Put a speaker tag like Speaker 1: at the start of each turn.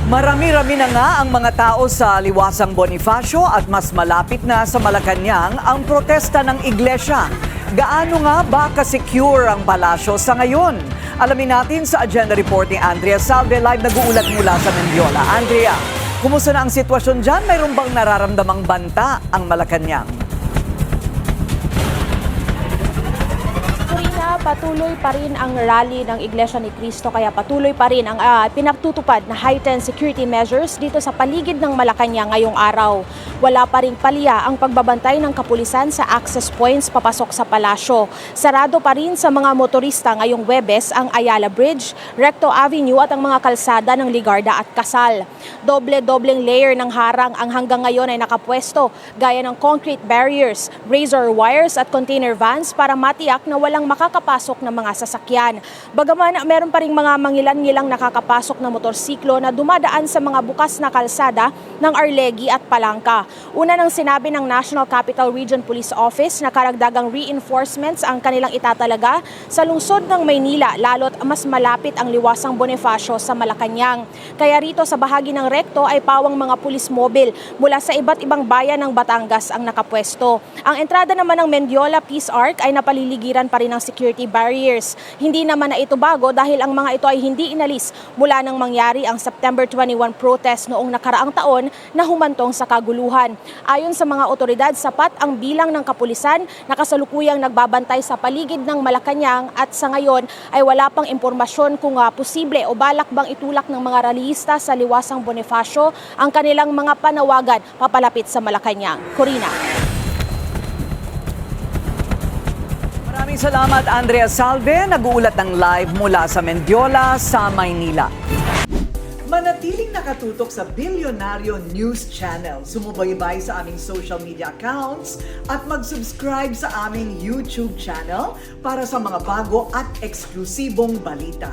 Speaker 1: Marami-rami na nga ang mga tao sa Liwasang Bonifacio at mas malapit na sa Malacanang ang protesta ng iglesia. Gaano nga ba ka-secure ang palasyo sa ngayon? Alamin natin sa agenda report ni Andrea Salve, live nag-uulat mula sa Mendiola. Andrea, kumusta na ang sitwasyon dyan? Mayroon bang nararamdamang banta ang Malacanang?
Speaker 2: Patuloy pa rin ang rally ng Iglesia ni Cristo, kaya patuloy pa rin ang pinagtutupad na heightened security measures dito sa paligid ng Malacanang ngayong araw. Wala pa ring palya ang pagbabantay ng kapulisan sa access points papasok sa palasyo. Sarado pa rin sa mga motorista ngayong Huwebes ang Ayala Bridge, Recto Avenue at ang mga kalsada ng Ligarda at Casal. Doble-dobleng layer ng harang ang hanggang ngayon ay nakapwesto, gaya ng concrete barriers, razor wires at container vans para matiyak na walang makakapasok na mga sasakyan. Bagaman meron pa ring mga mangilan-ngilang nakakapasok na motorsiklo na dumadaan sa mga bukas na kalsada ng Arlegui at Palangka. Una nang sinabi ng National Capital Region Police Office na karagdagang reinforcements ang kanilang itatalaga sa lungsod ng Maynila, lalo't mas malapit ang Liwasang Bonifacio sa Malacanang. Kaya rito sa bahagi ng Recto ay pawang mga pulis mobil mula sa iba't ibang bayan ng Batangas ang nakapwesto. Ang entrada naman ng Mendiola Peace Arc ay napaliligiran pa rin ng security barriers. Hindi naman na ito bago dahil ang mga ito ay hindi inalis mula nang mangyari ang September 21 protest noong nakaraang taon na humantong sa kaguluhan. Ayon sa mga otoridad, sapat ang bilang ng kapulisan na kasalukuyang nagbabantay sa paligid ng Malacanang at sa ngayon ay wala pang impormasyon kung posible o balak bang itulak ng mga rallyista sa Liwasang Bonifacio ang kanilang mga panawagan papalapit sa Malacanang. Corina.
Speaker 1: Maraming salamat, Andrea Salve. Nag-uulat ng live mula sa Mendiola sa Maynila. Manatiling nakatutok sa Bilyonaryo News Channel. Sumubaybay sa aming social media accounts at mag-subscribe sa aming YouTube channel para sa mga bago at eksklusibong balita.